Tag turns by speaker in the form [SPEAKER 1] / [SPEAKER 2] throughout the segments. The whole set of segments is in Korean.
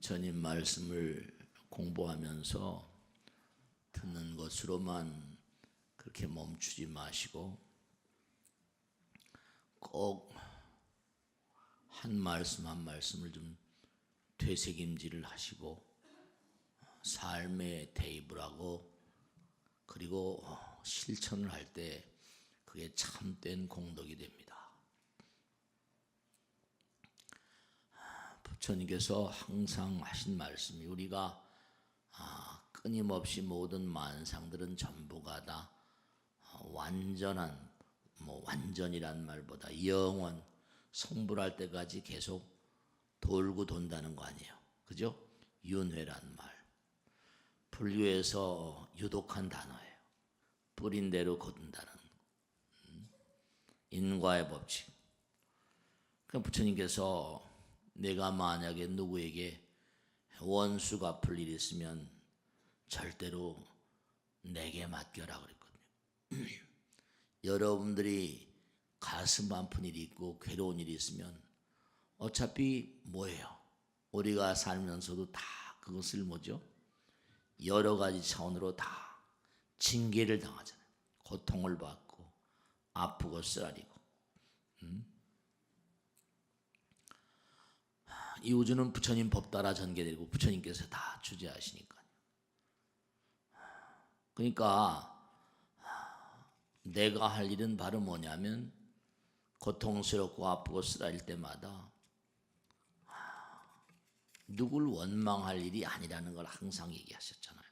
[SPEAKER 1] 부처님 말씀을 공부하면서 듣는 것으로만 그렇게 멈추지 마시고 꼭 한 말씀 한 말씀을 좀 되새김질을 하시고 삶에 대입을 하고 그리고 실천을 할 때 그게 참된 공덕이 됩니다. 부처님께서 항상 하신 말씀이 우리가 끊임없이 모든 만상들은 전부가 다 완전한 완전이란 말보다 영원 성불할 때까지 계속 돌고 돈다는 거 아니에요. 그죠? 윤회란 말. 불교에서 유독한 단어예요. 뿌린 대로 거둔다는 인과의 법칙. 그럼 부처님께서 내가 만약에 누구에게 원수 갚을 일이 있으면 절대로 내게 맡겨라 그랬거든요. 여러분들이 가슴 아픈 일이 있고 괴로운 일이 있으면 어차피 뭐예요? 우리가 살면서도 다 그것을 뭐죠? 여러 가지 차원으로 다 징계를 당하잖아요. 고통을 받고 아프고 쓰라리고. 이 우주는 부처님 법 따라 전개되고 부처님께서 다 주재하시니까요. 그러니까 내가 할 일은 바로 뭐냐면 고통스럽고 아프고 쓰라릴 때마다 누굴 원망할 일이 아니라는 걸 항상 얘기하셨잖아요.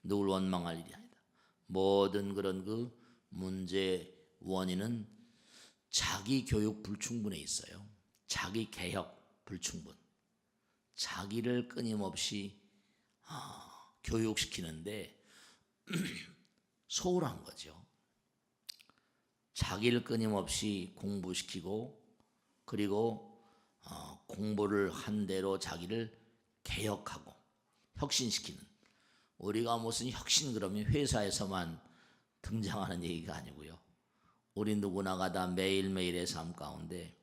[SPEAKER 1] 누굴 원망할 일이 아니다. 모든 그런 그 문제의 원인은 자기 교육 불충분에 있어요. 자기 개혁 불충분. 자기를 끊임없이 교육시키는데 소홀한 거죠. 자기를 끊임없이 공부시키고 그리고 공부를 한 대로 자기를 개혁하고 혁신시키는. 우리가 무슨 혁신 그러면 회사에서만 등장하는 얘기가 아니고요. 우리 누구나가 다 매일매일의 삶 가운데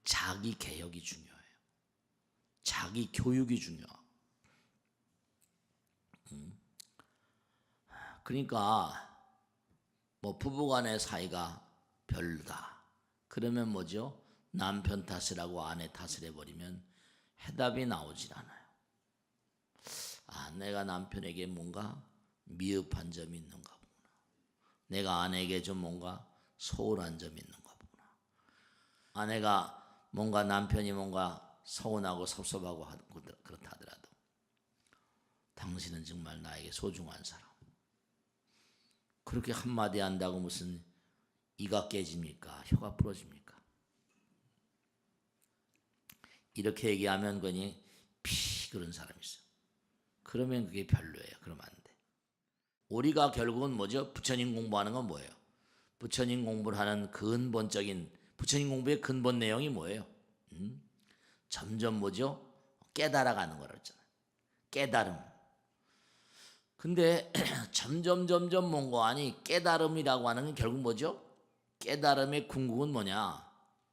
[SPEAKER 1] 자기 개혁이 중요해요. 자기 교육이 중요하고. 그러니까 뭐 부부간의 사이가 별로다. 그러면 뭐죠? 남편 탓을 하고 아내 탓을 해버리면 해답이 나오질 않아요. 내가 남편에게 뭔가 미흡한 점이 있는가 보구나. 내가 아내에게 좀 뭔가 소홀한 점이 있는가 보구나. 아내가 뭔가 남편이 뭔가 서운하고 섭섭하고 그렇다 하더라도 당신은 정말 나에게 소중한 사람. 그렇게 한마디 한다고 무슨 이가 깨집니까? 혀가 부러집니까? 이렇게 얘기하면 그냥 그런 사람이 있어. 그러면 그게 별로예요. 그러면 안 돼. 우리가 결국은 뭐죠? 부처님 공부하는 건 뭐예요? 부처님 공부를 하는 근본적인 부처님 공부의 근본 내용이 뭐예요? 점점 뭐죠? 깨달아가는 거라 했잖아요. 깨달음. 근데 점점 뭔가 아니 깨달음이라고 하는 건 결국 뭐죠? 깨달음의 궁극은 뭐냐?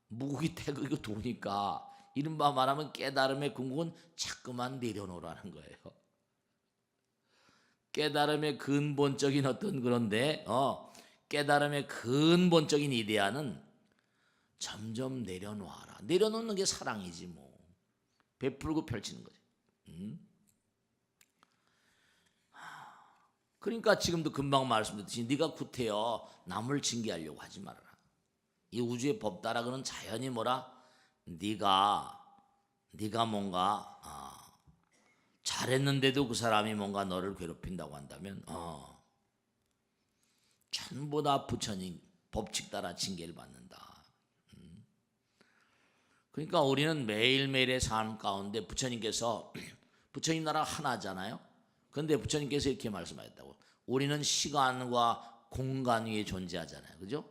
[SPEAKER 1] 무국이 태극이고 도니까 이른바 말하면 깨달음의 궁극은 자꾸만 내려놓으라는 거예요. 깨달음의 근본적인 어떤 그런데 깨달음의 근본적인 이데아는 점점 내려놓아라. 내려놓는 게 사랑이지 뭐. 베풀고 펼치는 거지. 그러니까 지금도 금방 말씀드렸듯이 네가 구태여 남을 징계하려고 하지 말아라. 이 우주의 법 따라 그는 자연이 뭐라? 네가 뭔가 잘했는데도 그 사람이 뭔가 너를 괴롭힌다고 한다면 전부 다 부처님 법칙 따라 징계를 받는다. 그러니까 우리는 매일매일의 삶 가운데 부처님께서 부처님 나라 하나잖아요. 그런데 부처님께서 이렇게 말씀하셨다고. 우리는 시간과 공간 위에 존재하잖아요. 그죠?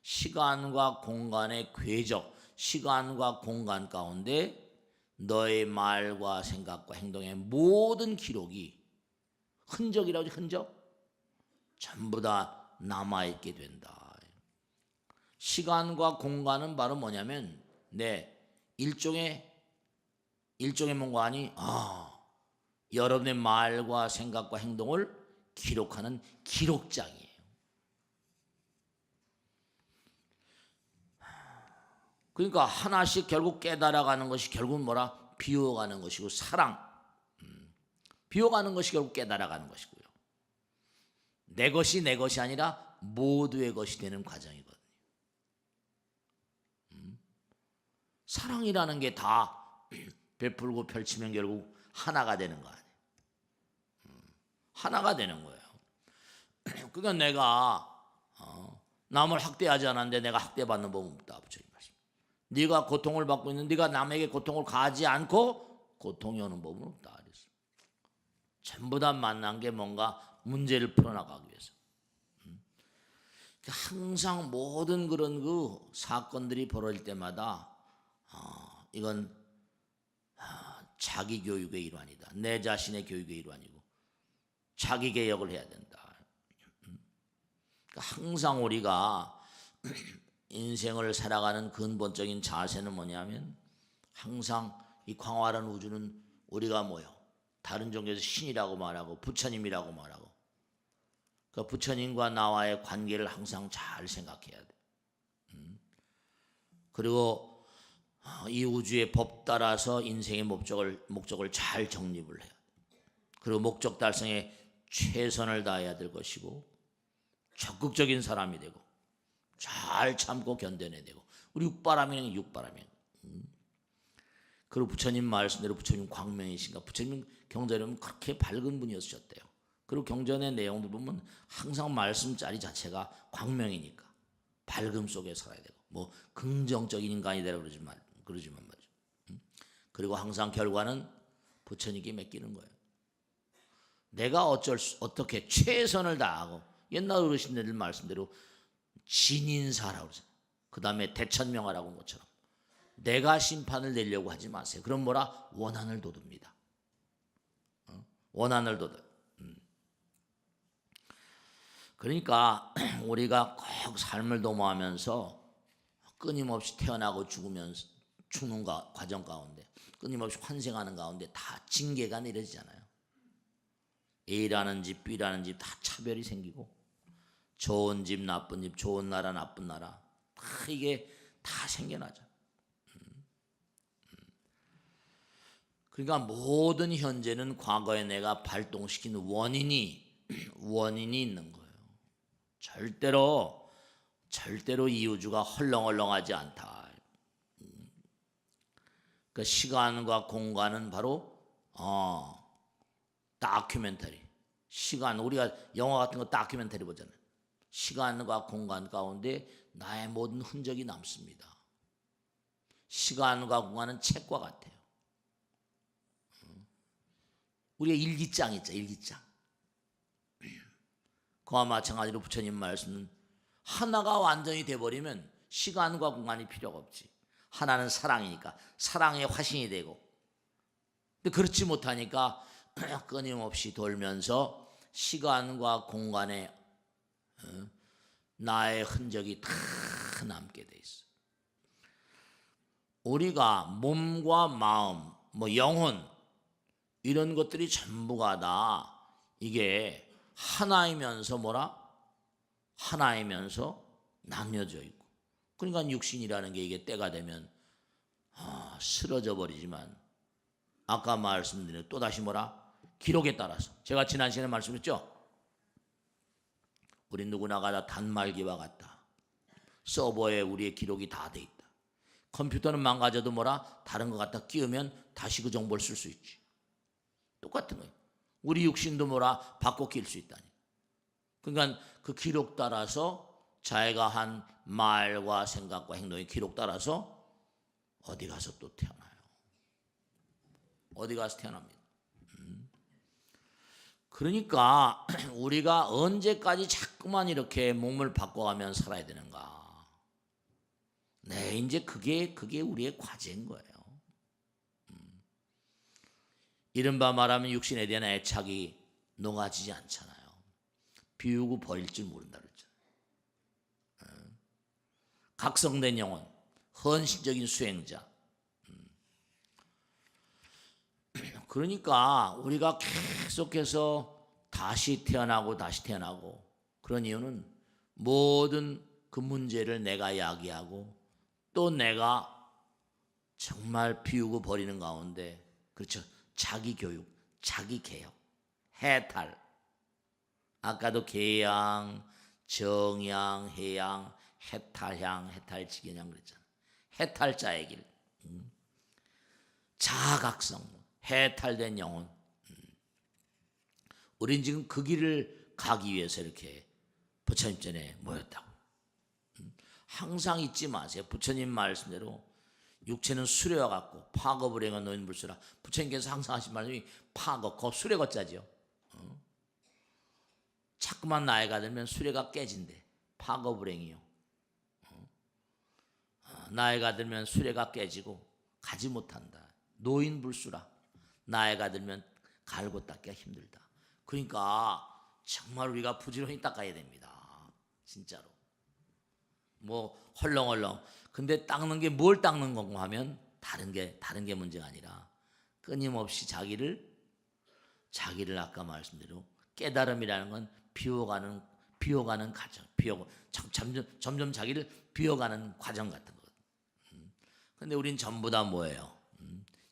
[SPEAKER 1] 시간과 공간의 궤적, 시간과 공간 가운데 너의 말과 생각과 행동의 모든 기록이 흔적이라고 하죠. 흔적? 전부 다 남아있게 된다. 시간과 공간은 바로 뭐냐면 일종의 일종의 뭔가 아니, 여러분의 말과 생각과 행동을 기록하는 기록장이에요. 그러니까 하나씩 결국 깨달아가는 것이 결국은 뭐라? 비워가는 것이고 사랑. 비워가는 것이 결국 깨달아가는 것이고요. 내 것이 내 것이 아니라 모두의 것이 되는 과정이거든요. 사랑이라는 게 다 베풀고 펼치면 결국 하나가 되는 거 아니에요. 하나가 되는 거예요. 그러니까 내가 남을 학대하지 않았는데 내가 학대받는 법은 없다. 부처님 말씀. 네가 고통을 받고 있는 네가 남에게 고통을 가하지 않고 고통이 오는 법은 없다. 그랬어요. 전부 다 만난 게 뭔가 문제를 풀어나가기 위해서. 항상 모든 그런 그 사건들이 벌어질 때마다 이건 자기 교육의 일환이다. 내 자신의 교육의 일환이고 자기 개혁을 해야 된다. 항상 우리가 인생을 살아가는 근본적인 자세는 뭐냐면 항상 이 광활한 우주는 우리가 뭐요? 다른 종교에서 신이라고 말하고 부처님이라고 말하고 그 부처님과 나와의 관계를 항상 잘 생각해야 돼. 그리고 이 우주의 법 따라서 인생의 목적을 잘 정립을 해야 돼. 그리고 목적 달성에 최선을 다해야 될 것이고 적극적인 사람이 되고 잘 참고 견뎌내야 되고 우리 육바람이는 육바람이에요. 그리고 부처님 말씀대로 부처님 광명이신가 부처님 경전이면 그렇게 밝은 분이었었대요. 그리고 경전의 내용들 보면 항상 말씀자리 자체가 광명이니까 밝음 속에 살아야 되고 뭐 긍정적인 인간이 되라 그러지만 말이죠. 그리고 항상 결과는 부처님께 맡기는 거예요. 내가 어떻게 최선을 다하고 옛날 어르신들 말씀대로 진인사라고 그러잖아요. 그 다음에 대천명하라고 한 것처럼 내가 심판을 내려고 하지 마세요. 그럼 뭐라? 원한을 돋웁니다. 원한을 돋아요. 그러니까 우리가 꼭 삶을 도모하면서 끊임없이 태어나고 죽는 과정 가운데 끊임없이 환생하는 가운데 다 징계가 내려지잖아요. A라는 집, B라는 집 다 차별이 생기고 좋은 집, 나쁜 집, 좋은 나라, 나쁜 나라 다 이게 다 생겨나죠. 그러니까 모든 현재는 과거에 내가 발동시킨 원인이 있는 거예요. 절대로 이 우주가 헐렁헐렁하지 않다. 그 시간과 공간은 바로 다큐멘터리. 시간 우리가 영화 같은 거 다큐멘터리 보잖아요. 시간과 공간 가운데 나의 모든 흔적이 남습니다. 시간과 공간은 책과 같아요. 우리가 일기장 있죠, 일기장. 그와 마찬가지로 부처님 말씀은 하나가 완전히 돼버리면 시간과 공간이 필요가 없지. 하나는 사랑이니까 사랑의 화신이 되고 근데 그렇지 못하니까 끊임없이 돌면서 시간과 공간에 나의 흔적이 다 남게 돼 있어. 우리가 몸과 마음, 영혼 이런 것들이 전부가 다 이게 하나이면서 하나이면서 나뉘어져 있고 그러니까 육신이라는 게 이게 때가 되면 쓰러져 버리지만 아까 말씀드린 또다시 기록에 따라서 제가 지난 시간에 말씀했죠. 우리 누구나가 다 단말기와 같다. 서버에 우리의 기록이 다 돼 있다. 컴퓨터는 망가져도 다른 거 갖다 끼우면 다시 그 정보를 쓸 수 있지. 똑같은 거예요. 우리 육신도 바꿔 끼울 수 있다니. 그러니까 그 기록 따라서 자기가 한 말과 생각과 행동의 기록 따라서 어디 가서 또 태어나요. 어디 가서 태어납니다. 그러니까 우리가 언제까지 자꾸만 이렇게 몸을 바꿔가면 살아야 되는가. 네, 이제 그게 우리의 과제인 거예요. 이른바 말하면 육신에 대한 애착이 녹아지지 않잖아요. 비우고 버릴 줄 모른다 그랬잖아요. 각성된 영혼, 헌신적인 수행자. 그러니까 우리가 계속해서 다시 태어나고 그런 이유는 모든 그 문제를 내가 야기하고 또 내가 정말 비우고 버리는 가운데, 그렇죠, 자기 교육, 자기 개혁, 해탈. 아까도 개양, 정양, 해양, 해탈향, 해탈직연향 그랬잖아. 해탈자의 길, 자각성, 해탈된 영혼. 우린 지금 그 길을 가기 위해서 이렇게 부처님 전에 모였다고. 항상 잊지 마세요. 부처님 말씀대로 육체는 수레와 같고 파거불행은 노인불수라. 부처님께서 항상 하신 말씀이 파거, 거 수레 거자죠. 자꾸만 나이가 들면 수레가 깨진대. 파거불행이요. 나이가 들면 수레가 깨지고 가지 못한다. 노인불수라. 나이가 들면 갈고 닦기가 힘들다. 그러니까 정말 우리가 부지런히 닦아야 됩니다. 진짜로. 뭐 헐렁헐렁. 근데 닦는 게 뭘 닦는 건가 하면 다른 게 문제가 아니라 끊임없이 자기를 아까 말씀대로 깨달음이라는 건 비워가는 과정, 점점 자기를 비워가는 과정 같은 것. 근데 우린 전부 다 뭐예요?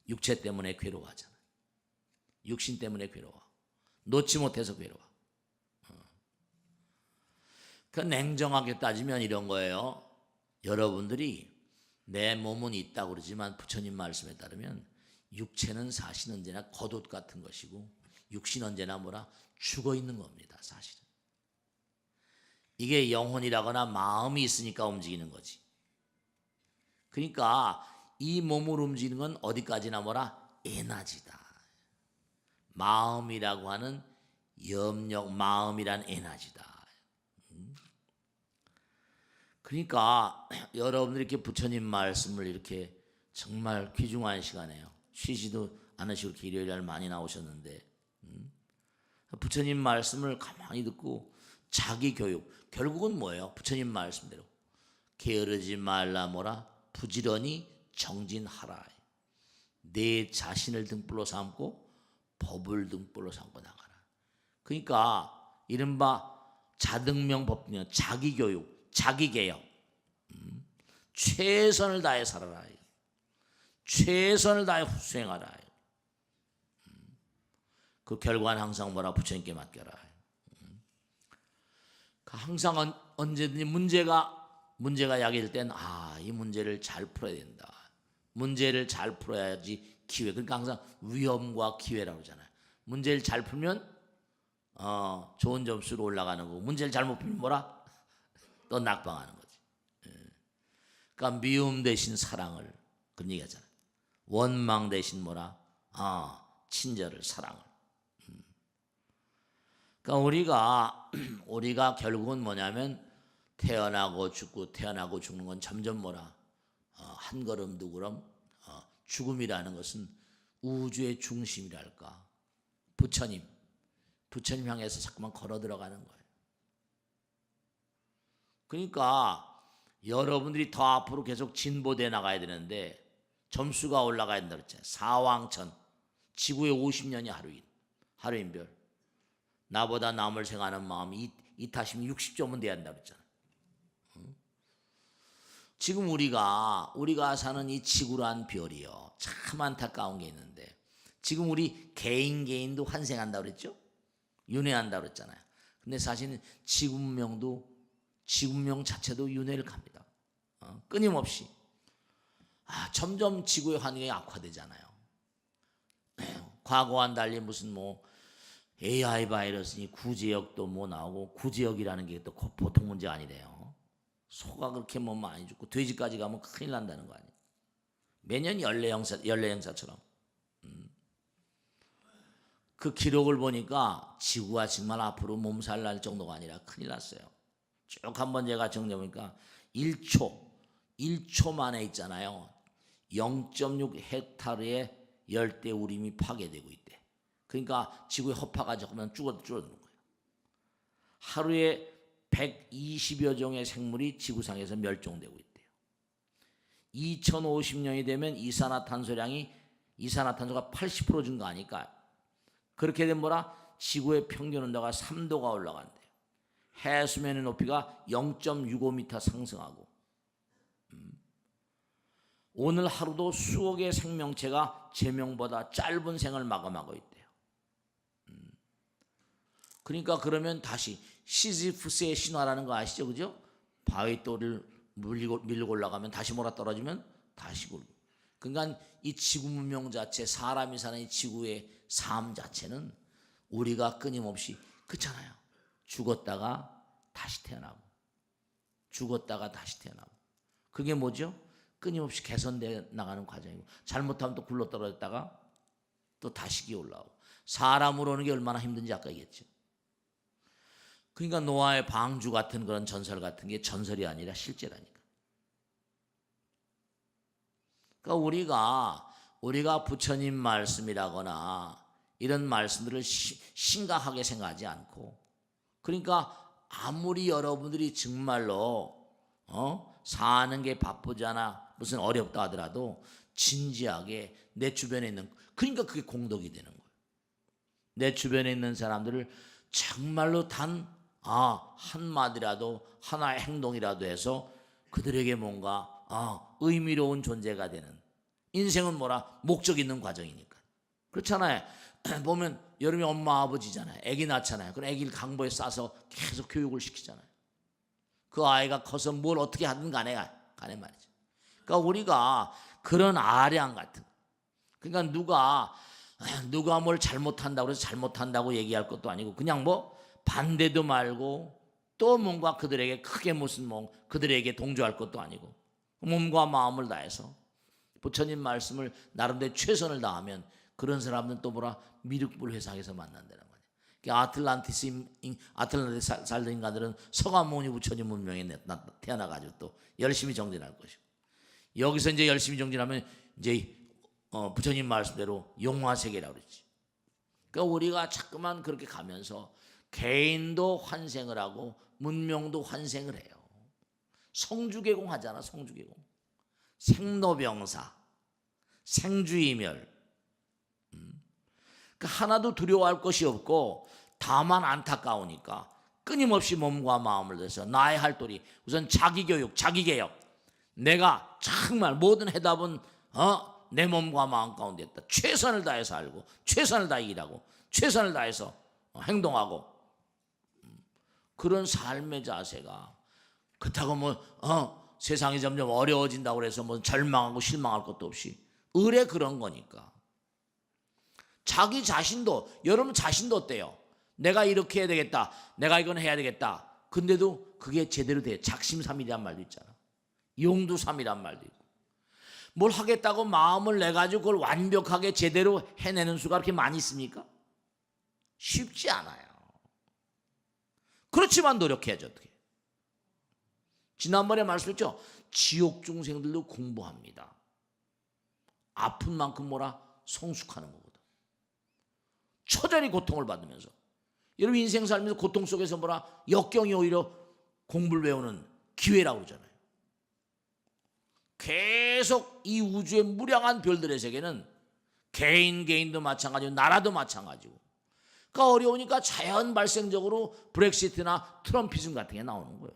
[SPEAKER 1] 육체 때문에 괴로워하잖아요. 육신 때문에 괴로워. 놓지 못해서 괴로워. 그 냉정하게 따지면 이런 거예요. 여러분들이 내 몸은 있다고 그러지만 부처님 말씀에 따르면 육체는 사실 언제나 겉옷 같은 것이고 육신 언제나 뭐라 죽어 있는 겁니다. 사실은. 이게 영혼이라거나 마음이 있으니까 움직이는 거지. 그러니까 이 몸을 움직이는 건 어디까지나 뭐라 에너지다. 마음이라고 하는 염력, 마음이란 에너지다. 그러니까 여러분들이 이렇게 부처님 말씀을 이렇게 정말 귀중한 시간에요. 쉬지도 않으시고 이렇게 일요일날 많이 나오셨는데 부처님 말씀을 가만히 듣고 자기 교육, 결국은 뭐예요? 부처님 말씀대로 게으르지 말라 뭐라 부지런히 정진하라. 내 자신을 등불로 삼고 법을 등불로 삼고 나가라. 그러니까 이른바 자등명 법령, 자기 교육, 자기 개혁. 최선을 다해 살아라. 최선을 다해 수행하라. 그 결과는 항상 뭐라 부처님께 맡겨라. 항상 언제든지 문제가 야기될 땐 이 문제를 잘 풀어야 된다. 문제를 잘 풀어야지 기회. 그러니까 항상 위험과 기회라고 하잖아요. 문제를 잘 풀면 좋은 점수로 올라가는 거고 문제를 잘못 풀면 뭐라? 또 낙방하는 거지. 그러니까 미움 대신 사랑을 그런 얘기하잖아요. 원망 대신 뭐라? 친절을, 사랑을. 그러니까 우리가 결국은 뭐냐면 태어나고 죽는 건 점점 뭐라? 한 걸음 두 걸음. 죽음이라는 것은 우주의 중심이랄까. 부처님 향해서 자꾸만 걸어 들어가는 거예요. 그러니까 여러분들이 더 앞으로 계속 진보돼 나가야 되는데 점수가 올라가야 된다 그랬잖아요. 사왕천, 지구의 50년이 하루인별. 나보다 남을 생각하는 마음이 이타시면 60점은 돼야 한다 그랬잖아요. 지금 우리가 사는 이 지구란 별이요, 참 안타까운 게 있는데 지금 우리 개인도 환생한다 그랬죠? 윤회한다 그랬잖아요. 근데 사실은 지구명 자체도 윤회를 갑니다. 끊임없이. 점점 지구의 환경이 악화되잖아요. 과거와는 달리 무슨 AI 바이러스니 구제역도 나오고, 구제역이라는 게 또 보통 문제가 아니래요. 소가 그렇게 많이 죽고 돼지까지 가면 큰일 난다는 거 아니에요. 매년 연례행사처럼. 그 기록을 보니까 지구가 정말 앞으로 몸살 날 정도가 아니라 큰일 났어요. 쭉 한번 제가 정리해보니까 1초 만에 있잖아요. 0.6 헥타르의 열대우림이 파괴되고 있대. 그러니까 지구의 허파가 조금만 줄어드는 거예요. 하루에 120여 종의 생물이 지구상에서 멸종되고 있대요. 2050년이 되면 이산화탄소량이 이산화탄소가 80% 증가하니까 그렇게 되면 뭐라? 지구의 평균 온도가 3도가 올라간대요. 해수면의 높이가 0.65m 상승하고 오늘 하루도 수억의 생명체가 제명보다 짧은 생을 마감하고 있대요. 그러니까 그러면 다시 시지프스의 신화라는 거 아시죠? 그죠? 바위돌을 밀고 올라가면 다시 몰아 떨어지면 다시 굴고. 그러니까 이 지구 문명 자체, 사람이 사는 이 지구의 삶 자체는 우리가 끊임없이 그렇잖아요. 죽었다가 다시 태어나고 죽었다가 다시 태어나고 그게 뭐죠? 끊임없이 개선되어 나가는 과정이고 잘못하면 또 굴러 떨어졌다가 또 다시 기어 올라오고 사람으로 오는 게 얼마나 힘든지 아까 얘기했죠. 그러니까 노아의 방주 같은 그런 전설 같은 게 전설이 아니라 실제라니까. 그러니까 우리가 부처님 말씀이라거나 이런 말씀들을 심각하게 생각하지 않고 그러니까 아무리 여러분들이 정말로 사는 게 바쁘잖아 무슨 어렵다 하더라도 진지하게 내 주변에 있는 그러니까 그게 공덕이 되는 거예요. 내 주변에 있는 사람들을 정말로 단 한마디라도 하나의 행동이라도 해서 그들에게 뭔가 의미로운 존재가 되는 인생은 뭐라 목적 있는 과정이니까 그렇잖아요. 보면 여름에 엄마 아버지잖아요. 아기 낳잖아요. 그럼 아기를 강보에 싸서 계속 교육을 시키잖아요. 그 아이가 커서 뭘 어떻게 하든 간에 말이죠. 그러니까 우리가 그런 아량 같은 그러니까 누가 뭘 잘못한다고 해서 잘못한다고 얘기할 것도 아니고 그냥 뭐 반대도 말고 또 뭔가 그들에게 크게 무슨 그들에게 동조할 것도 아니고 몸과 마음을 다해서 부처님 말씀을 나름대로 최선을 다하면 그런 사람들은 또 뭐라 미륵불 회상에서 만난다는 거예요. 아틀란티스 살던 인간들은 서가모니 부처님 문명에 태어나가지고 또 열심히 정진할 것이고 여기서 이제 열심히 정진하면 이제 부처님 말씀대로 용화세계라고 그랬지. 그러니까 우리가 자꾸만 그렇게 가면서 개인도 환생을 하고 문명도 환생을 해요. 성주개공 하잖아. 성주개공. 생로병사, 생주이멸. 그러니까 하나도 두려워할 것이 없고 다만 안타까우니까 끊임없이 몸과 마음을 들여서 나의 할 도리 우선 자기교육, 자기개혁. 내가 정말 모든 해답은 내 몸과 마음 가운데 있다. 최선을 다해서 알고 최선을 다해 일하고 최선을 다해서 행동하고 그런 삶의 자세가 그렇다고 세상이 점점 어려워진다고 해서 절망하고 실망할 것도 없이 의뢰 그런 거니까 자기 자신도 여러분 자신도 어때요? 내가 이렇게 해야 되겠다. 내가 이건 해야 되겠다. 근데도 그게 제대로 돼. 작심삼일이란 말도 있잖아. 용두삼이란 말도 있고 뭘 하겠다고 마음을 내가지고 그걸 완벽하게 제대로 해내는 수가 그렇게 많이 있습니까? 쉽지 않아요. 그렇지만 노력해야죠. 어떻게? 지난번에 말씀했죠. 지옥 중생들도 공부합니다. 아픈 만큼 성숙하는 것보다 처절히 고통을 받으면서 여러분 인생 살면서 고통 속에서 역경이 오히려 공부를 배우는 기회라고 그러잖아요. 계속 이 우주의 무량한 별들의 세계는 개인도 마찬가지고 나라도 마찬가지고 그러니까 어려우니까 자연 발생적으로 브렉시트나 트럼피즘 같은 게 나오는 거예요.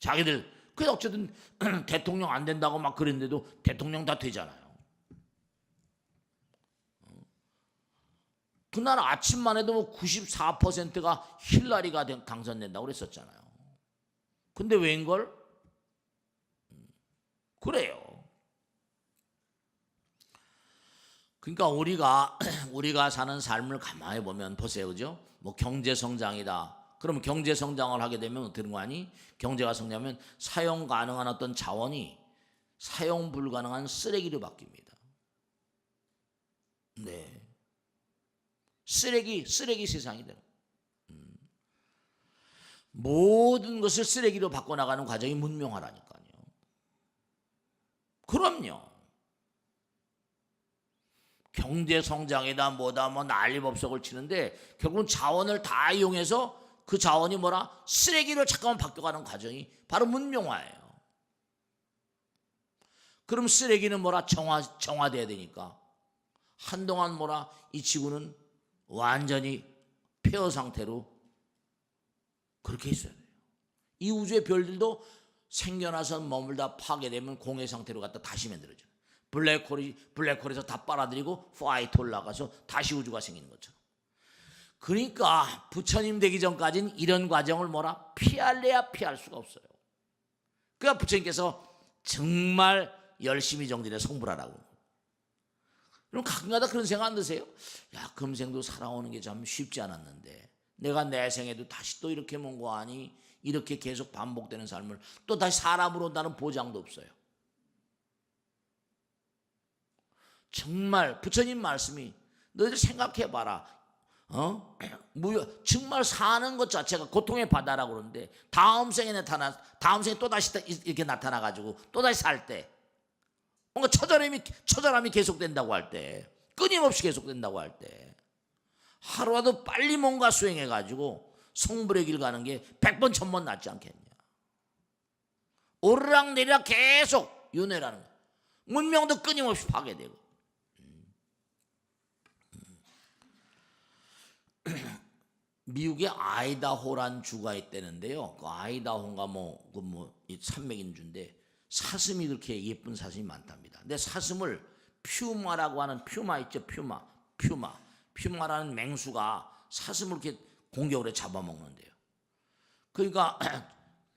[SPEAKER 1] 자기들 그래서 어쨌든 대통령 안 된다고 막 그랬는데도 대통령 다 되잖아요. 그날 아침만 해도 94%가 힐러리가 당선된다고 그랬었잖아요. 근데 웬걸? 그래요. 그러니까 우리가 사는 삶을 가만히 보면 보세요. 그죠? 경제 성장이다. 그러면 경제 성장을 하게 되면 어떻게 되는 거 아니? 경제가 성장하면 사용 가능한 어떤 자원이 사용 불가능한 쓰레기로 바뀝니다. 네. 쓰레기 세상이 되는 모든 것을 쓰레기로 바꿔나가는 과정이 문명화라니까요. 그럼요. 경제 성장이다 뭐다 난리법석을 치는데 결국은 자원을 다 이용해서 그 자원이 쓰레기로 잠깐만 바뀌어가는 과정이 바로 문명화예요. 그럼 쓰레기는 뭐라 정화돼야 되니까 한동안 뭐라 이 지구는 완전히 폐허 상태로 그렇게 있어야 돼요. 이 우주의 별들도 생겨나서 머물다 파괴되면 공해 상태로 갖다 다시 만들어져요. 블랙홀에서 다 빨아들이고 화이트 올라가서 다시 우주가 생기는 것처럼. 그러니까 부처님 되기 전까지는 이런 과정을 뭐라 피할래야 피할 수가 없어요. 그러니까 부처님께서 정말 열심히 정진해 성불하라고. 그럼 가끔가다 그런 생각 안 드세요? 야, 금생도 살아오는 게 참 쉽지 않았는데 내가 내 생에도 다시 또 이렇게 먼 거 아니? 이렇게 계속 반복되는 삶을 또 다시 사람으로 온다는 보장도 없어요. 정말 부처님 말씀이 너희들 생각해봐라. 정말 사는 것 자체가 고통의 바다라고 그러는데 다음 생에 또 다시 이렇게 나타나가지고 또 다시 살 때 뭔가 처절함이 계속된다고 할 때, 끊임없이 계속된다고 할 때 하루라도 빨리 뭔가 수행해가지고 성불의 길 가는 게 100번 1000번 낫지 않겠냐. 오르락내리락 계속 윤회라는 거야. 문명도 끊임없이 파괴되고. 미국에 아이다호란 주가 있다는데요. 그 아이다호인가 이 산맥인 주인데 사슴이 그렇게 예쁜 사슴이 많답니다. 근데 사슴을 퓨마라고 하는 퓨마 있죠. 퓨마라는 맹수가 사슴을 이렇게 공격을 해 잡아먹는데요. 그러니까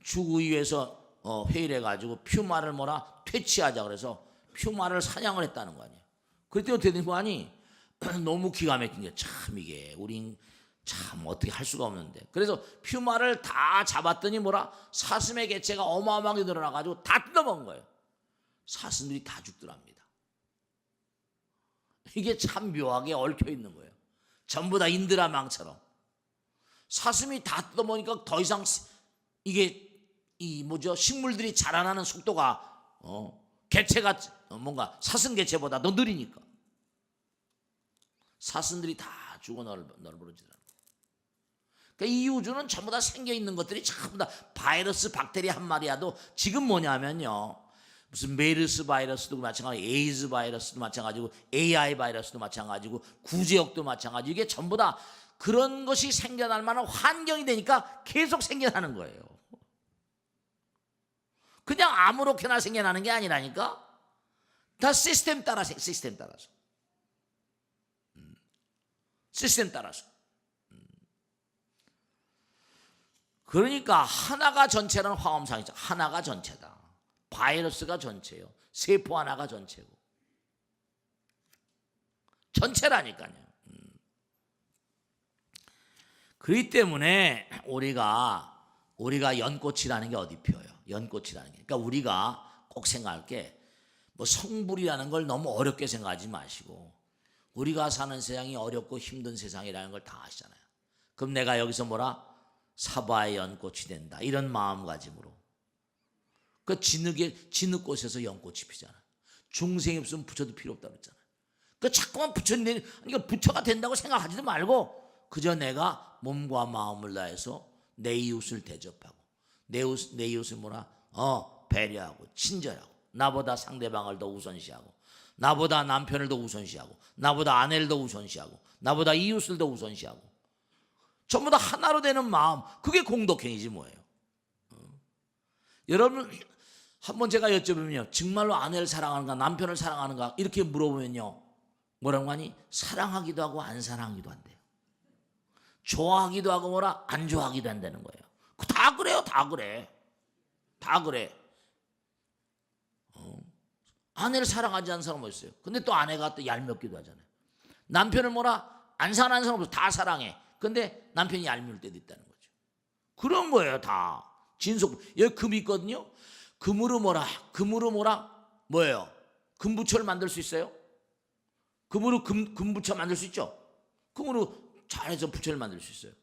[SPEAKER 1] 주의회에서 회의를 해가지고 퓨마를 뭐라 퇴치하자 그래서 퓨마를 사냥을 했다는 거 아니에요. 그랬더니 어떻게 된 거 아니? 너무 기가 막힌 게 참 이게 우린 참 어떻게 할 수가 없는데. 그래서 퓨마를 다 잡았더니 뭐라 사슴의 개체가 어마어마하게 늘어나가지고 다 뜯어먹은 거예요. 사슴들이 다 죽더랍니다. 이게 참 묘하게 얽혀 있는 거예요. 전부 다 인드라망처럼 사슴이 다 뜯어먹으니까 더 이상 이게 식물들이 자라나는 속도가 개체가 뭔가 사슴 개체보다 더 느리니까 사슴들이 다 죽어 널브러지더라고요. 그러니까 이 우주는 전부 다 생겨 있는 것들이 전부 다 바이러스, 박테리아 한 마리라도 지금 뭐냐면요. 무슨 메르스 바이러스도 마찬가지고 에이즈 바이러스도 마찬가지고 AI 바이러스도 마찬가지고 구제역도 마찬가지고 이게 전부 다 그런 것이 생겨날 만한 환경이 되니까 계속 생겨나는 거예요. 그냥 아무렇게나 생겨나는 게 아니라니까. 다 시스템 따라서. 그러니까 하나가 전체라는 화엄상이죠. 하나가 전체다. 바이러스가 전체요. 세포 하나가 전체고. 전체라니까요. 그렇기 때문에 우리가 연꽃이라는 게 어디 펴요? 연꽃이라는 게. 그러니까 우리가 꼭 생각할 게 뭐 성불이라는 걸 너무 어렵게 생각하지 마시고 우리가 사는 세상이 어렵고 힘든 세상이라는 걸 다 아시잖아요. 그럼 내가 여기서 뭐라? 사바의 연꽃이 된다. 이런 마음가짐으로. 그 진흙꽃에서 연꽃이 피잖아요. 중생이 없으면 부처도 필요 없다고 그랬잖아요. 그 자꾸만 그러니까 부처가 된다고 생각하지도 말고 그저 내가 몸과 마음을 다해서 내 이웃을 대접하고 내 이웃을 뭐라? 배려하고 친절하고 나보다 상대방을 더 우선시하고 나보다 남편을 더 우선시하고 나보다 아내를 더 우선시하고 나보다 이웃을 더 우선시하고 전부 다 하나로 되는 마음, 그게 공덕행이지 뭐예요. 여러분 한번 제가 여쭤보면요, 정말로 아내를 사랑하는가 남편을 사랑하는가 이렇게 물어보면요, 뭐라고 하니? 사랑하기도 하고 안 사랑하기도 한대요. 좋아하기도 하고 뭐라 안 좋아하기도 한다는 거예요. 다 그래요. 다 그래. 아내를 사랑하지 않는 사람은 있어요. 근데 또 아내가 또 얄밉기도 하잖아요. 남편을 뭐라 안 사랑하는 사람 없어. 다 사랑해. 근데 남편이 얄미울 때도 있다는 거죠. 그런 거예요. 다 진속. 여기 금이 있거든요. 금으로 뭐라 뭐예요? 금부처를 만들 수 있어요? 금으로 금부처 만들 수 있죠. 금으로 잘해서 부처를 만들 수 있어요.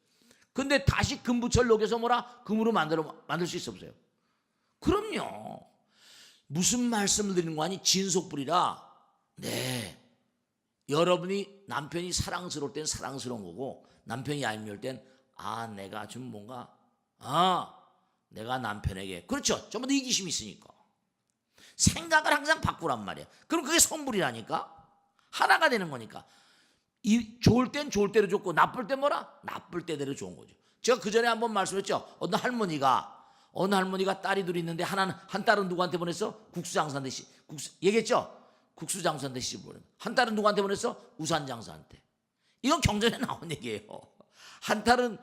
[SPEAKER 1] 근데 다시 금부처를 녹여서 뭐라 금으로 만들 수 있어 없어요? 그럼요. 무슨 말씀을 드리는 거 아니? 진속불이라. 네. 여러분이 남편이 사랑스러울 땐 사랑스러운 거고 남편이 얄미울 땐 내가 좀 뭔가 내가 남편에게 그렇죠. 전부 다 이기심이 있으니까 생각을 항상 바꾸란 말이야. 그럼 그게 성불이라니까. 하나가 되는 거니까. 이 좋을 땐 좋을 대로 좋고 나쁠 땐 뭐라? 나쁠 때대로 좋은 거죠. 제가 그 전에 한번 말씀했죠. 어느 할머니가 딸이 둘이 있는데 한 딸은 누구한테 보냈어? 국수장사한테 얘기했죠. 국수장사한테 시집 보내. 한 딸은 누구한테 보냈어? 우산장사한테. 이건 경전에 나온 얘기예요. 한 딸은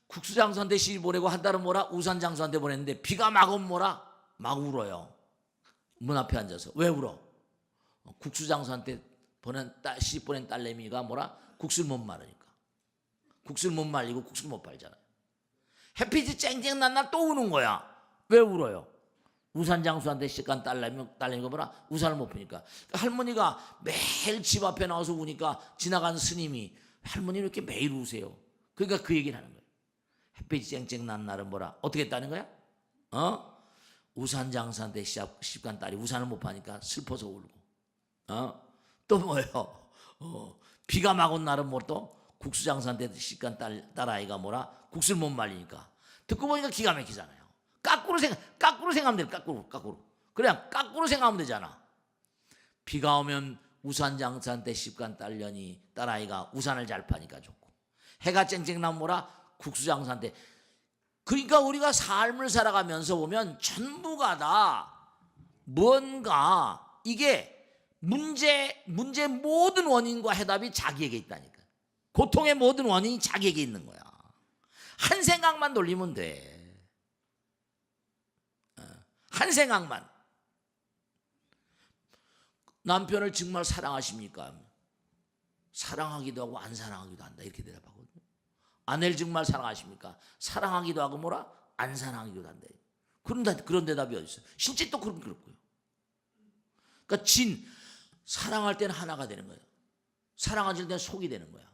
[SPEAKER 1] 국수장사한테 시집 보내고 한 딸은 뭐라? 우산장사한테 보냈는데 비가 막 오면 뭐라? 막 울어요. 문 앞에 앉아서. 왜 울어? 국수장사한테 시집 보낸 딸내미가 뭐라? 국수를 못 말으니까. 국수를 못 말리고 국수를 못 팔잖아요. 햇빛이 쨍쨍 난 날 또 우는 거야. 왜 울어요? 우산장수한테 시집간 딸내미가 뭐라? 우산을 못 펴니까. 할머니가 매일 집 앞에 나와서 우니까 지나가는 스님이 할머니 왜 이렇게 매일 우세요? 그러니까 그 얘기를 하는 거예요. 햇빛이 쨍쨍 난 날은 뭐라? 어떻게 했다는 거야? 우산장수한테 시집간 딸이 우산을 못 파니까 슬퍼서 울고. 또 뭐예요? 비가 막 온 날은 뭐 또? 국수장사한테 시집간 딸아이가 뭐라? 국수를 못 말리니까. 듣고 보니까 기가 막히잖아요. 거꾸로 생각하면 돼. 거꾸로. 그냥 거꾸로 생각하면 되잖아. 비가 오면 우산장사한테 시집간 딸아이가 우산을 잘 파니까 좋고, 해가 쨍쨍 나면 뭐라? 국수장사한테. 그러니까 우리가 삶을 살아가면서 보면 전부가 다 뭔가 이게 문제 모든 원인과 해답이 자기에게 있다니까. 고통의 모든 원인이 자기에게 있는 거야. 한 생각만 돌리면 돼. 한 생각만. 남편을 정말 사랑하십니까? 사랑하기도 하고 안 사랑하기도 한다. 이렇게 대답하거든요. 아내를 정말 사랑하십니까? 사랑하기도 하고 뭐라? 안 사랑하기도 한다. 그런 대답이 어디 있어요? 실제 또 그렇고요. 그러니까 사랑할 때는 하나가 되는 거예요. 사랑하실 때는 속이 되는 거야.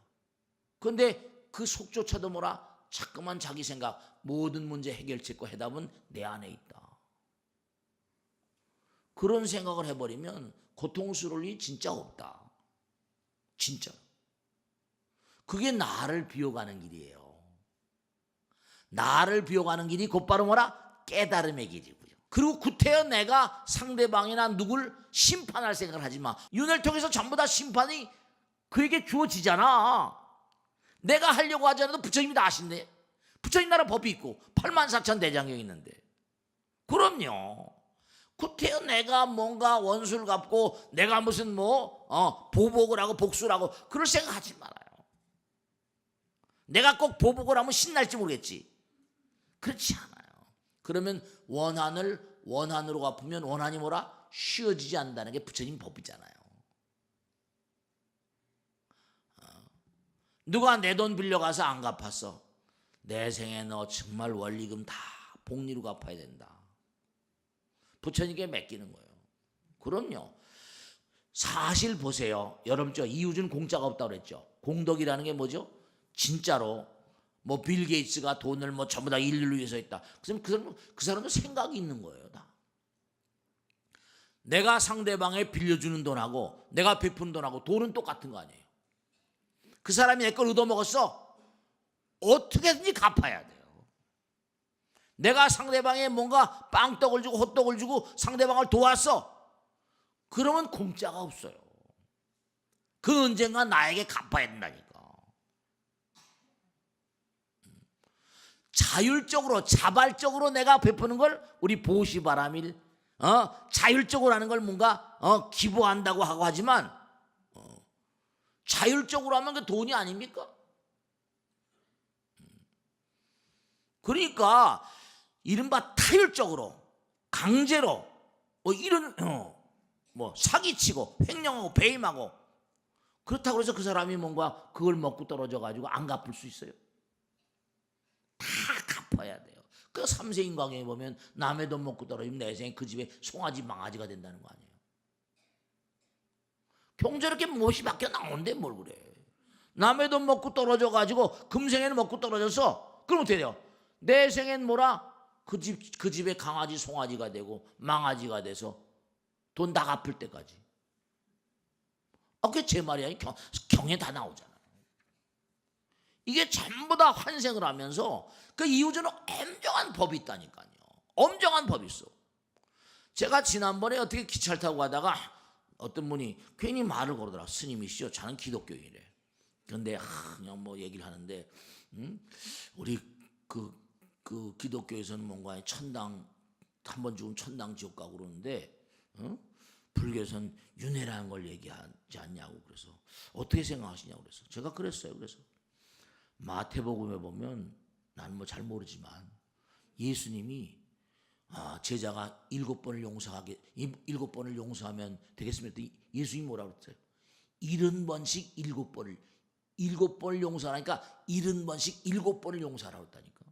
[SPEAKER 1] 그런데 그 속조차도 뭐라? 자꾸만 자기 생각, 모든 문제 해결책과 해답은 내 안에 있다. 그런 생각을 해버리면 고통스러울 일이 진짜 없다. 진짜. 그게 나를 비워가는 길이에요. 나를 비워가는 길이 곧바로 뭐라? 깨달음의 길이고요. 그리고 구태여 내가 상대방이나 누굴 심판할 생각을 하지 마. 윤회를 통해서 전부 다 심판이 그에게 주어지잖아. 내가 하려고 하지 않아도 부처님이 다 아신대. 부처님 나라 법이 있고 84,000 대장경이 있는데. 그럼요. 구태여 내가 뭔가 원수를 갚고 내가 무슨 보복을 하고 복수를 하고 그럴 생각하지 말아요. 내가 꼭 보복을 하면 신날지 모르겠지. 그렇지 않아요. 그러면 원한으로 갚으면 원한이 뭐라? 쉬어지지 않는다는 게 부처님 법이잖아요. 누가 내 돈 빌려가서 안 갚았어. 내 생에 너 정말 원리금 다 복리로 갚아야 된다. 부처님께 맡기는 거예요. 그럼요. 사실 보세요. 여러분 이웃은 공짜가 없다고 그랬죠. 공덕이라는 게 뭐죠? 진짜로 빌 게이츠가 돈을 전부 다 인류를 위해서 했다. 그럼 그 사람도 생각이 있는 거예요. 다. 내가 상대방에 빌려주는 돈하고 내가 베푸는 돈하고 돈은 똑같은 거 아니에요. 그 사람이 내 걸 얻어먹었어. 어떻게든지 갚아야 돼요. 내가 상대방에 뭔가 빵떡을 주고 호떡을 주고 상대방을 도왔어. 그러면 공짜가 없어요. 그 언젠가 나에게 갚아야 된다니까. 자율적으로 자발적으로 내가 베푸는 걸 우리 보시바라밀 자율적으로 하는 걸 뭔가 기부한다고 하고 하지만 자율적으로 하면 그 돈이 아닙니까? 그러니까 이른바 타율적으로 강제로 이런 사기치고 횡령하고 배임하고 그렇다고 해서 그 사람이 뭔가 그걸 먹고 떨어져 가지고 안 갚을 수 있어요? 다 갚아야 돼요. 그 삼세인광에 보면 남의 돈 먹고 떨어지면 내 생에 그 집에 송아지 망아지가 된다는 거 아니에요? 경제롭게 무엇이 바뀌어 나오는데 뭘 그래. 남의 돈 먹고 떨어져 가지고 금생에는 먹고 떨어져서 그럼 어떻게 돼요? 내 생엔 뭐라? 그 집에 강아지 송아지가 되고 망아지가 돼서 돈 다 갚을 때까지. 그게 제 말이 아니라 경에 다 나오잖아요. 이게 전부 다 환생을 하면서 그 이유저는 엄정한 법이 있다니까요. 엄정한 법이 있어. 제가 지난번에 어떻게 기차를 타고 가다가 어떤 분이 괜히 말을 걸더라. 스님이시죠. 저는 기독교인이래. 그런데 그냥 뭐 얘기를 하는데 우리 그 기독교에서는 뭔가 천당 한 번 죽으면 천당 지옥 가고 그러는데 불교에서는 윤회라는 걸 얘기하지 않냐고. 그래서 어떻게 생각하시냐고. 그래서 제가 그랬어요. 그래서 마태복음에 보면 나는 뭐 잘 모르지만 예수님이 제자가 7번을 용서하면 되겠습니다. 예수님이 뭐라고 그랬어요? 70번씩 7번을 7번을 용서하니까 70번씩 7번을 용서하라고 했다니까.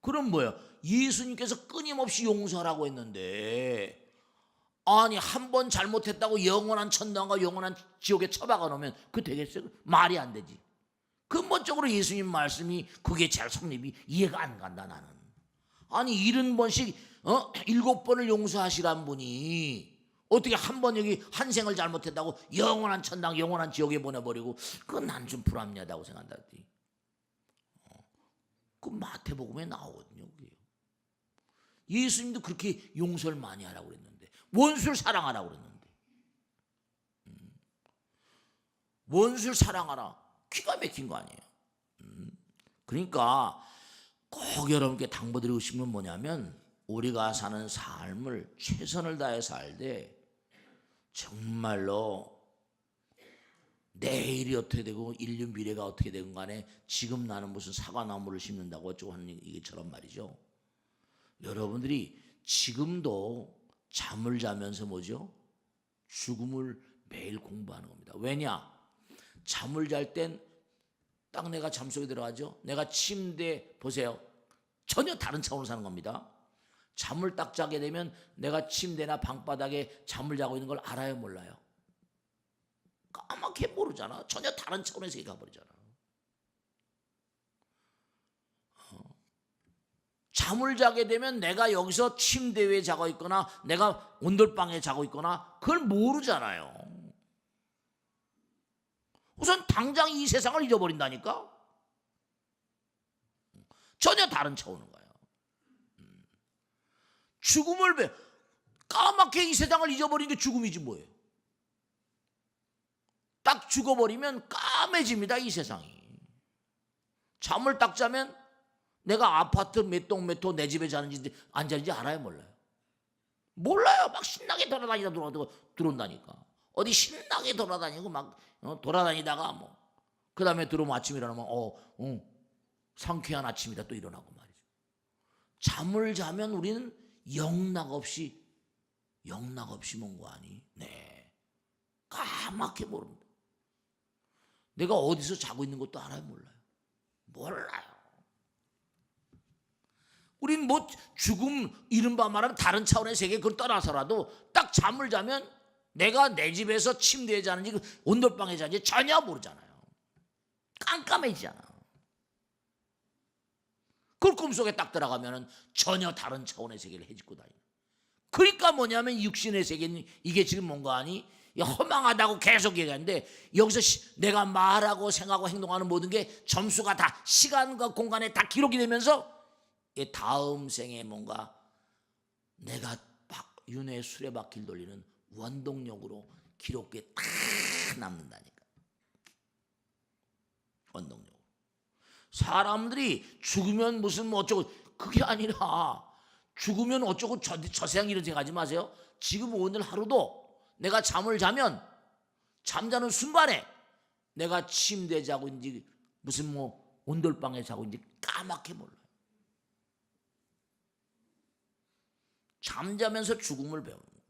[SPEAKER 1] 그럼 뭐야? 예수님께서 끊임없이 용서하라고 했는데 아니 한 번 잘못했다고 영원한 천당과 영원한 지옥에 처박아 놓으면 그거 되겠어요? 말이 안 되지. 근본적으로 예수님 말씀이 그게 잘 성립이 이해가 안 간다 나는. 아니 70번씩 7번을 용서하시란 분이 어떻게 한 번 여기 한 생을 잘못했다고 영원한 천당 영원한 지옥에 보내버리고 그건 난 좀 불합리하다고 생각한다. 그 마태복음에 나오거든요. 그게요. 예수님도 그렇게 용서를 많이 하라고 그랬는데 원수를 사랑하라고 그랬는데 원수를 사랑하라. 기가 막힌 거 아니에요. 그러니까 꼭 여러분께 당부드리고 싶은 건 뭐냐면 우리가 사는 삶을 최선을 다해 살되 정말로 내일이 어떻게 되고 인류 미래가 어떻게 되건 간에 지금 나는 무슨 사과나무를 심는다고 어쩌고 하는 이게처럼 말이죠. 여러분들이 지금도 잠을 자면서 뭐죠? 죽음을 매일 공부하는 겁니다. 왜냐? 잠을 잘 땐 딱 내가 잠속에 들어가죠. 내가 침대에 보세요. 전혀 다른 차원으로 사는 겁니다. 잠을 딱 자게 되면 내가 침대나 방바닥에 잠을 자고 있는 걸 알아요, 몰라요? 까맣게 모르잖아. 전혀 다른 차원의 세계에 가버리잖아. 잠을 자게 되면 내가 여기서 침대 위에 자고 있거나 내가 온돌방에 자고 있거나 그걸 모르잖아요. 우선 당장 이 세상을 잊어버린다니까. 전혀 다른 차원인 거예요. 죽음을 까맣게 이 세상을 잊어버리는 게 죽음이지 뭐예요. 딱 죽어버리면 까매집니다. 이 세상이. 잠을 딱 자면 내가 아파트 몇 동 몇 호 내 집에 자는지 안 자는지 알아요, 몰라요? 몰라요. 막 신나게 돌아다니다 들어온다니까. 어디 신나게 돌아다니고 막 돌아다니다가 뭐 그 다음에 들어오면 아침 일어나면 상쾌한 아침이다 또 일어나고 말이죠. 잠을 자면 우리는 영락 없이 뭔 거 아니? 네, 까맣게 모릅니다. 내가 어디서 자고 있는 것도 알아요, 몰라요? 몰라요. 우린 뭐 죽음 이른바 말하면 다른 차원의 세계 그걸 떠나서라도 딱 잠을 자면 내가 내 집에서 침대에 자는지 온돌방에 자는지 전혀 모르잖아요. 깜깜해지잖아. 그 꿈속에 딱 들어가면 전혀 다른 차원의 세계를 헤집고 다니는. 그러니까 뭐냐면 육신의 세계는 이게 지금 뭔가 아니 허망하다고 계속 얘기하는데 여기서 내가 말하고 생각하고 행동하는 모든 게 점수가 다 시간과 공간에 다 기록이 되면서 다음 생에 뭔가 내가 윤회의 수레바퀴를 돌리는 원동력으로 기록에 딱 남는다니까. 원동력. 사람들이 죽으면 무슨 뭐 어쩌고 그게 아니라 죽으면 어쩌고 저 세상 이런 생각하지 마세요. 지금 오늘 하루도 내가 잠을 자면 잠자는 순간에 내가 침대에 자고 있는지 무슨 뭐 온돌방에 자고 있는지 까맣게 몰라요. 잠자면서 죽음을 배우는 거예요.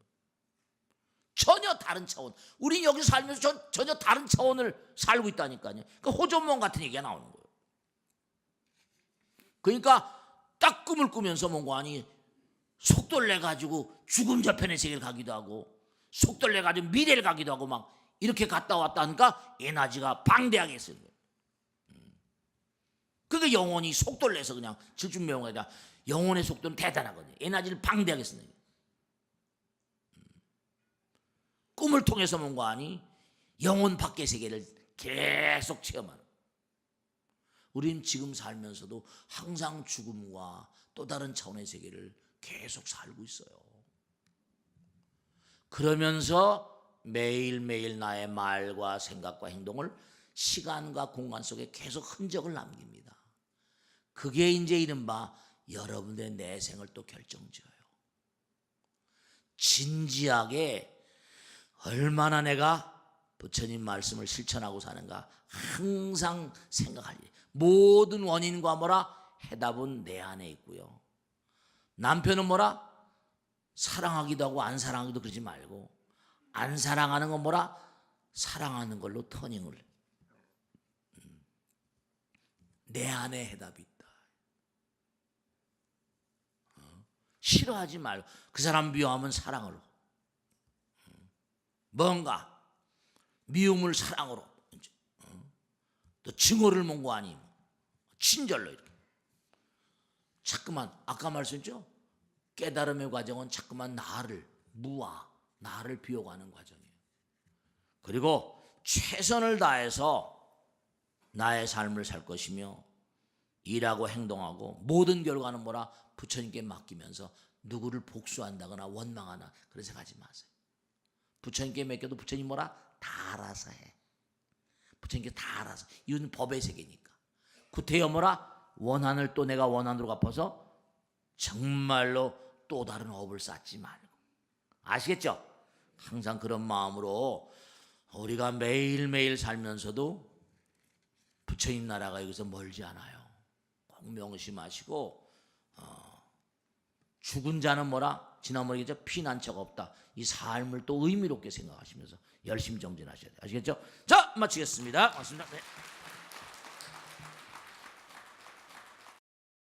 [SPEAKER 1] 전혀 다른 차원. 우린 여기 살면서 전혀 다른 차원을 살고 있다니까요. 그러니까 호전몽 같은 얘기가 나오는 거예요. 그러니까 딱 꿈을 꾸면서 뭔가 아니 속도를 내가지고 죽음 저편의 세계를 가기도 하고 속도를 내가지고 미래를 가기도 하고 막 이렇게 갔다 왔다 하니까 에너지가 방대하게 쓰는 거예요. 그게 영혼이 속도를 내서 그냥 질중명하다. 영혼의 속도는 대단하거든요. 에너지를 방대하게 쓰는 거예요. 꿈을 통해서 뭔가 아니 영혼 밖의 세계를 계속 체험하는. 우린 지금 살면서도 항상 죽음과 또 다른 차원의 세계를 계속 살고 있어요. 그러면서 매일매일 나의 말과 생각과 행동을 시간과 공간 속에 계속 흔적을 남깁니다. 그게 이제 이른바 여러분의 내생을 또 결정지어요. 진지하게 얼마나 내가 부처님 말씀을 실천하고 사는가 항상 생각할 일. 모든 원인과 뭐라 해답은 내 안에 있고요. 남편은 뭐라 사랑하기도 하고 안 사랑하기도 그러지 말고, 안 사랑하는 건 뭐라 사랑하는 걸로 터닝을. 내 안에 해답이 있다. 싫어하지 말고 그 사람 미워하면 사랑으로, 뭔가 미움을 사랑으로, 또 증오를 뭔가 아니면 친절로 이렇게. 자꾸만 아까 말씀했죠. 깨달음의 과정은 자꾸만 나를 비워가는 과정이에요. 그리고 최선을 다해서 나의 삶을 살 것이며 일하고 행동하고 모든 결과는 뭐라 부처님께 맡기면서 누구를 복수한다거나 원망하나 그런 생각하지 마세요. 부처님께 맡겨도 부처님 뭐라 다 알아서 해. 부처님께 다 알아서. 이건 법의 세계니까. 구태여 뭐라 원한을 또 내가 원한으로 갚아서 정말로 또 다른 업을 쌓지 말고. 아시겠죠? 항상 그런 마음으로 우리가 매일매일 살면서도 부처님 나라가 여기서 멀지 않아요. 꼭 명심하시고, 죽은 자는 뭐라 지난번에 얘기했죠. 피난처가 없다. 이 삶을 또 의미롭게 생각하시면서 열심히 정진하셔야 돼요. 아시겠죠? 자, 마치겠습니다. 고맙습니다. 네.